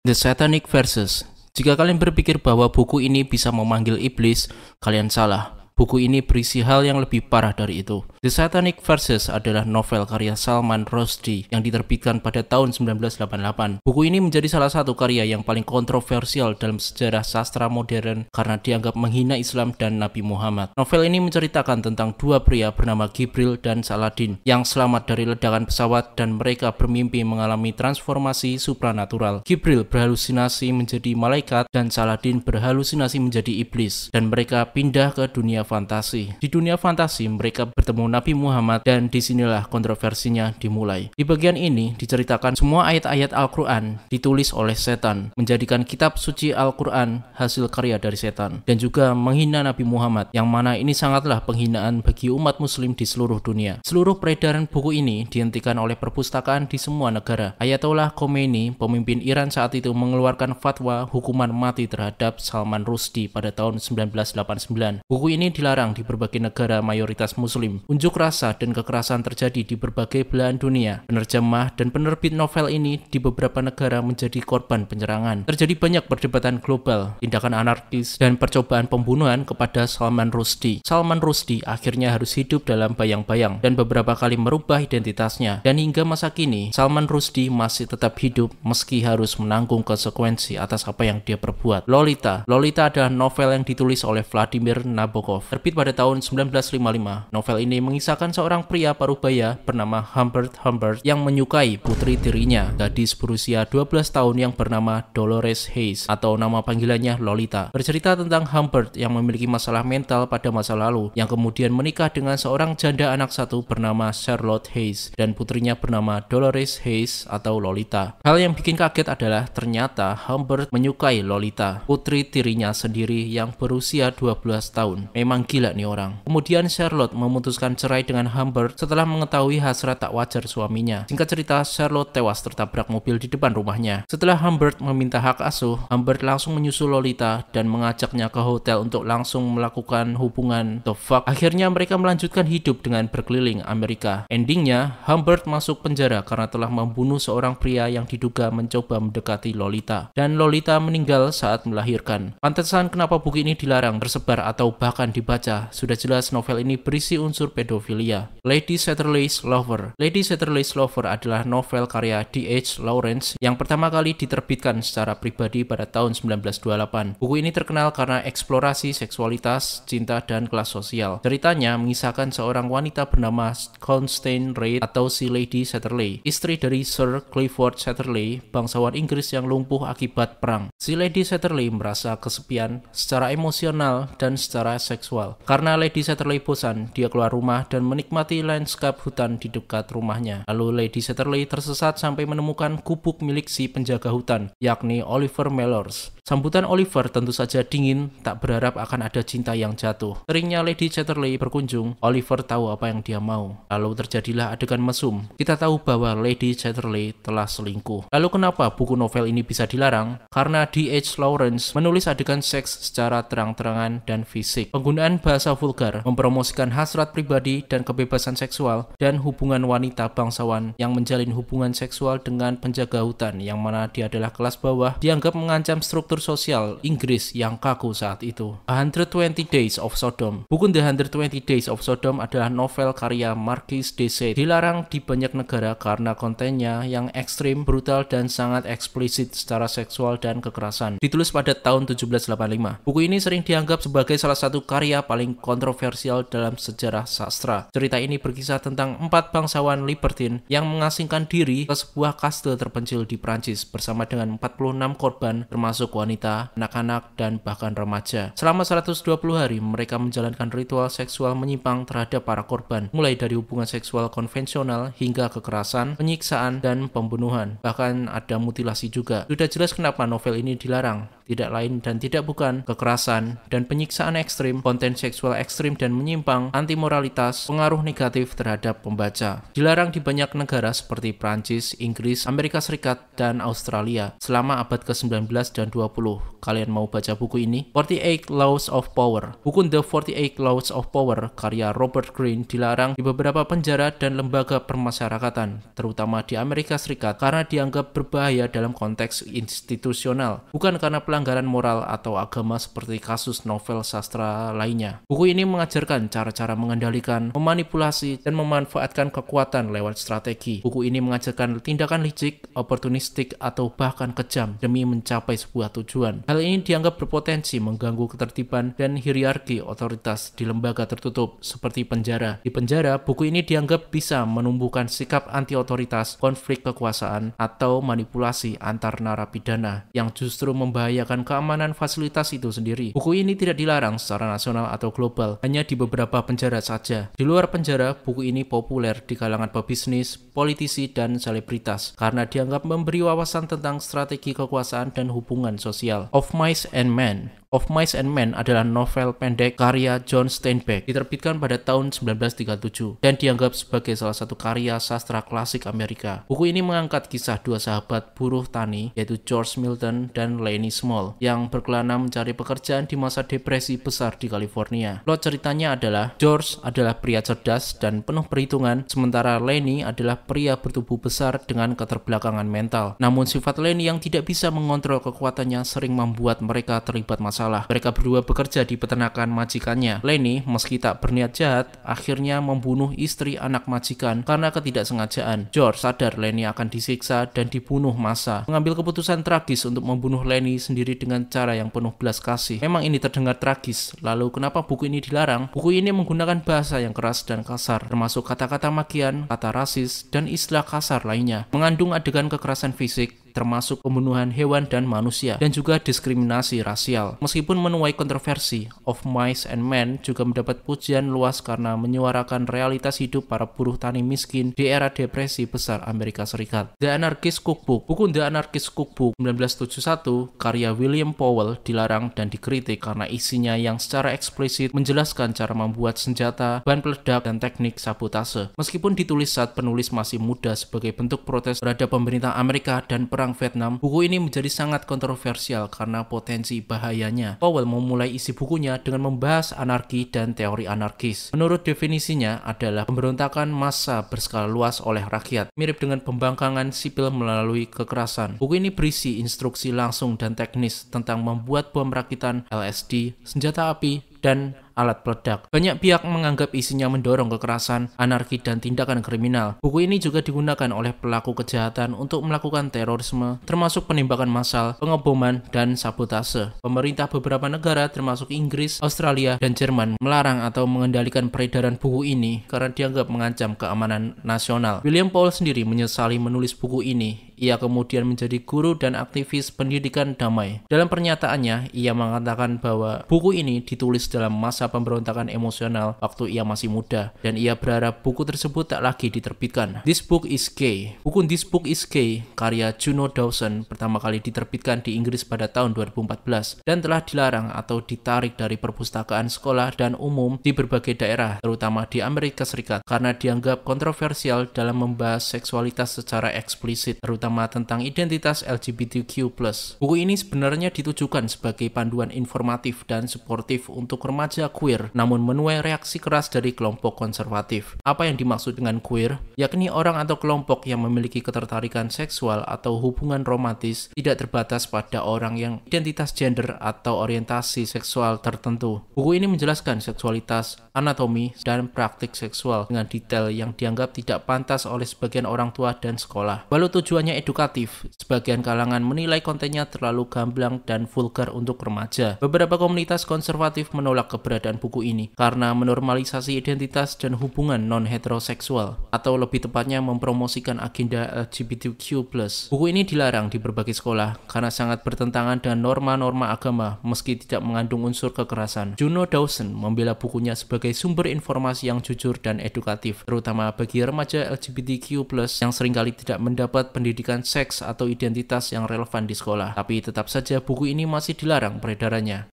The Satanic Verses. Jika kalian berpikir bahwa buku ini bisa memanggil iblis, kalian salah. Buku ini berisi hal yang lebih parah dari itu. The Satanic Verses adalah novel karya Salman Rushdie yang diterbitkan pada tahun 1988. Buku ini menjadi salah satu karya yang paling kontroversial dalam sejarah sastra modern karena dianggap menghina Islam dan Nabi Muhammad. Novel ini menceritakan tentang dua pria bernama Gibril dan Saladin yang selamat dari ledakan pesawat dan mereka bermimpi mengalami transformasi supranatural. Gibril berhalusinasi menjadi malaikat dan Saladin berhalusinasi menjadi iblis dan mereka pindah ke dunia fantasi. Di dunia fantasi mereka bertemu Nabi Muhammad dan disinilah kontroversinya dimulai. Di bagian ini diceritakan semua ayat-ayat Al-Quran ditulis oleh setan, menjadikan kitab suci Al-Quran hasil karya dari setan, dan juga menghina Nabi Muhammad, yang mana ini sangatlah penghinaan bagi umat muslim di seluruh dunia. Seluruh peredaran buku ini dihentikan oleh perpustakaan di semua negara. Ayatollah Khomeini, pemimpin Iran saat itu, mengeluarkan fatwa hukuman mati terhadap Salman Rushdie pada tahun 1989. Buku ini dilarang di berbagai negara mayoritas muslim. Unjuk rasa dan kekerasan terjadi di berbagai belahan dunia. Penerjemah dan penerbit novel ini di beberapa negara menjadi korban penyerangan. Terjadi banyak perdebatan global, tindakan anarkis, dan percobaan pembunuhan kepada Salman Rushdie. Salman Rushdie akhirnya harus hidup dalam bayang-bayang dan beberapa kali merubah identitasnya. Dan hingga masa kini, Salman Rushdie masih tetap hidup meski harus menanggung konsekuensi atas apa yang dia perbuat. Lolita. Lolita adalah novel yang ditulis oleh Vladimir Nabokov. Terbit pada tahun 1955. Novel ini mengisahkan seorang pria parubaya bernama Humbert yang menyukai putri tirinya, gadis berusia 12 tahun yang bernama Dolores Hayes atau nama panggilannya Lolita. Bercerita tentang Humbert yang memiliki masalah mental pada masa lalu, yang kemudian menikah dengan seorang janda anak satu bernama Charlotte Hayes dan putrinya bernama Dolores Hayes atau Lolita. Hal yang bikin kaget adalah ternyata Humbert menyukai Lolita, putri tirinya sendiri yang berusia 12 tahun. Memang gila nih orang. Kemudian Charlotte memutuskan cerai dengan Humbert setelah mengetahui hasrat tak wajar suaminya. Singkat cerita, Charlotte tewas tertabrak mobil di depan rumahnya. Setelah Humbert meminta hak asuh, Humbert langsung menyusul Lolita dan mengajaknya ke hotel untuk langsung melakukan hubungan the fuck. Akhirnya mereka melanjutkan hidup dengan berkeliling Amerika. Endingnya, Humbert masuk penjara karena telah membunuh seorang pria yang diduga mencoba mendekati Lolita. Dan Lolita meninggal saat melahirkan. Pantesan kenapa buku ini dilarang tersebar atau bahkan dibaca. Sudah jelas novel ini berisi unsur pedofilia. Lady Chatterley's Lover. Lady Chatterley's Lover adalah novel karya D.H. Lawrence yang pertama kali diterbitkan secara pribadi pada tahun 1928. Buku ini terkenal karena eksplorasi seksualitas, cinta, dan kelas sosial. Ceritanya mengisahkan seorang wanita bernama Constance Reid atau si Lady Chatterley, istri dari Sir Clifford Chatterley, bangsawan Inggris yang lumpuh akibat perang. Si Lady Chatterley merasa kesepian secara emosional dan secara seksual. Karena Lady Chatterley bosan, dia keluar rumah dan menikmati lanskap hutan di dekat rumahnya. Lalu Lady Chatterley tersesat sampai menemukan gubuk milik si penjaga hutan, yakni Oliver Mellors. Sambutan Oliver tentu saja dingin, tak berharap akan ada cinta yang jatuh. Seringnya Lady Chatterley berkunjung, Oliver tahu apa yang dia mau. Lalu terjadilah adegan mesum. Kita tahu bahwa Lady Chatterley telah selingkuh. Lalu kenapa buku novel ini bisa dilarang? Karena D.H. Lawrence menulis adegan seks secara terang-terangan dan fisik. Penggunaan bahasa vulgar, mempromosikan hasrat pribadi dan kebebasan seksual, dan hubungan wanita bangsawan yang menjalin hubungan seksual dengan penjaga hutan yang mana dia adalah kelas bawah, dianggap mengancam struktur sosial Inggris yang kaku saat itu. 120 Days of Sodom. Buku The 120 Days of Sodom adalah novel karya Marquis de Sade. Dilarang di banyak negara karena kontennya yang ekstrim, brutal, dan sangat eksplisit secara seksual dan kekerasan. Ditulis pada tahun 1785. Buku ini sering dianggap sebagai salah satu karya paling kontroversial dalam sejarah sastra. Cerita ini berkisah tentang 4 bangsawan libertin yang mengasingkan diri ke sebuah kastil terpencil di Prancis bersama dengan 46 korban termasuk wanita, anak-anak, dan bahkan remaja. Selama 120 hari mereka menjalankan ritual seksual menyimpang terhadap para korban, mulai dari hubungan seksual konvensional hingga kekerasan, penyiksaan, dan pembunuhan. Bahkan ada mutilasi juga. Sudah jelas kenapa novel ini dilarang. Tidak lain dan tidak bukan kekerasan dan penyiksaan ekstrim, konten seksual ekstrim dan menyimpang, anti moralitas otoritas, pengaruh negatif terhadap pembaca. Dilarang di banyak negara seperti Prancis, Inggris, Amerika Serikat, dan Australia selama abad ke-19 dan 20. Kalian mau baca buku ini? 48 Laws of Power. Buku The 48 Laws of Power karya Robert Greene dilarang di beberapa penjara dan lembaga permasyarakatan, terutama di Amerika Serikat, karena dianggap berbahaya dalam konteks institusional, bukan karena pelanggaran moral atau agama seperti kasus novel sastra lainnya. Buku ini mengajarkan cara-cara mengendalikan, memanipulasi, dan memanfaatkan kekuatan lewat strategi. Buku ini mengajarkan tindakan licik, oportunistik, atau bahkan kejam demi mencapai sebuah tujuan. Hal ini dianggap berpotensi mengganggu ketertiban dan hierarki otoritas di lembaga tertutup seperti penjara. Di penjara, buku ini dianggap bisa menumbuhkan sikap anti-otoritas, konflik kekuasaan, atau manipulasi antar narapidana yang justru membahayakan keamanan fasilitas itu sendiri. Buku ini tidak dilarang secara nasional atau global, hanya di beberapa penjara saja. Di luar penjara, buku ini populer di kalangan pebisnis, politisi, dan selebritas karena dianggap memberi wawasan tentang strategi kekuasaan dan hubungan sosial. Of Mice and Men. Of Mice and Men adalah novel pendek karya John Steinbeck, diterbitkan pada tahun 1937 dan dianggap sebagai salah satu karya sastra klasik Amerika. Buku ini mengangkat kisah dua sahabat buruh tani, yaitu George Milton dan Laney Small, yang berkelana mencari pekerjaan di masa depresi besar di California. Plot ceritanya adalah George adalah pria cerdas dan penuh perhitungan, sementara Laney adalah pria bertubuh besar dengan keterbelakangan mental. Namun sifat Laney yang tidak bisa mengontrol kekuatannya sering membuat mereka terlibat masalah. Mereka berdua bekerja di peternakan majikannya. Laney, meski tak berniat jahat, akhirnya membunuh istri anak majikan karena ketidaksengajaan. George sadar Laney akan disiksa dan dibunuh massa, mengambil keputusan tragis untuk membunuh Laney sendiri dengan cara yang penuh belas kasih. Memang ini terdengar tragis. Lalu kenapa buku ini dilarang? Buku ini menggunakan bahasa yang keras dan kasar, termasuk kata-kata makian, kata rasis, dan istilah kasar lainnya. Mengandung adegan kekerasan fisik, termasuk pembunuhan hewan dan manusia, dan juga diskriminasi rasial. Meskipun menuai kontroversi, Of Mice and Men juga mendapat pujian luas karena menyuarakan realitas hidup para buruh tani miskin di era depresi besar Amerika Serikat. The Anarchist Cookbook. Buku The Anarchist Cookbook 1971 karya William Powell dilarang dan dikritik karena isinya yang secara eksplisit menjelaskan cara membuat senjata, bahan peledak, dan teknik sabotase. Meskipun ditulis saat penulis masih muda sebagai bentuk protes terhadap pemerintah Amerika dan Perang Vietnam, buku ini menjadi sangat kontroversial karena potensi bahayanya. Powell memulai isi bukunya dengan membahas anarki dan teori anarkis. Menurut definisinya adalah pemberontakan massa berskala luas oleh rakyat, mirip dengan pembangkangan sipil melalui kekerasan. Buku ini berisi instruksi langsung dan teknis tentang membuat bom rakitan, LSD, senjata api, dan alat peledak. Banyak pihak menganggap isinya mendorong kekerasan, anarki, dan tindakan kriminal. Buku ini juga digunakan oleh pelaku kejahatan untuk melakukan terorisme, termasuk penembakan massal, pengeboman, dan sabotase. Pemerintah beberapa negara termasuk Inggris, Australia, dan Jerman melarang atau mengendalikan peredaran buku ini karena dianggap mengancam keamanan nasional. William Powell sendiri menyesali menulis buku ini. Ia kemudian menjadi guru dan aktivis pendidikan damai. Dalam pernyataannya, ia mengatakan bahwa buku ini ditulis dalam masa pemberontakan emosional waktu ia masih muda, dan ia berharap buku tersebut tak lagi diterbitkan. This Book is Gay. Buku This Book is Gay karya Juno Dawson pertama kali diterbitkan di Inggris pada tahun 2014 dan telah dilarang atau ditarik dari perpustakaan sekolah dan umum di berbagai daerah, terutama di Amerika Serikat, karena dianggap kontroversial dalam membahas seksualitas secara eksplisit, terutama tentang identitas LGBTQ+. Buku ini sebenarnya ditujukan sebagai panduan informatif dan suportif untuk remaja queer, namun menuai reaksi keras dari kelompok konservatif. Apa yang dimaksud dengan queer? Yakni orang atau kelompok yang memiliki ketertarikan seksual atau hubungan romantis tidak terbatas pada orang yang identitas gender atau orientasi seksual tertentu. Buku ini menjelaskan seksualitas, anatomi, dan praktik seksual dengan detail yang dianggap tidak pantas oleh sebagian orang tua dan sekolah. Walau tujuannya edukatif, sebagian kalangan menilai kontennya terlalu gamblang dan vulgar untuk remaja. Beberapa komunitas konservatif menolak keberadaan buku ini karena menormalisasi identitas dan hubungan non-heteroseksual, atau lebih tepatnya mempromosikan agenda LGBTQ+. Buku ini dilarang di berbagai sekolah karena sangat bertentangan dengan norma-norma agama meski tidak mengandung unsur kekerasan. Juno Dawson membela bukunya sebagai sumber informasi yang jujur dan edukatif, terutama bagi remaja LGBTQ+ yang seringkali tidak mendapat pendidikan seks atau identitas yang relevan di sekolah. Tapi tetap saja buku ini masih dilarang peredarannya.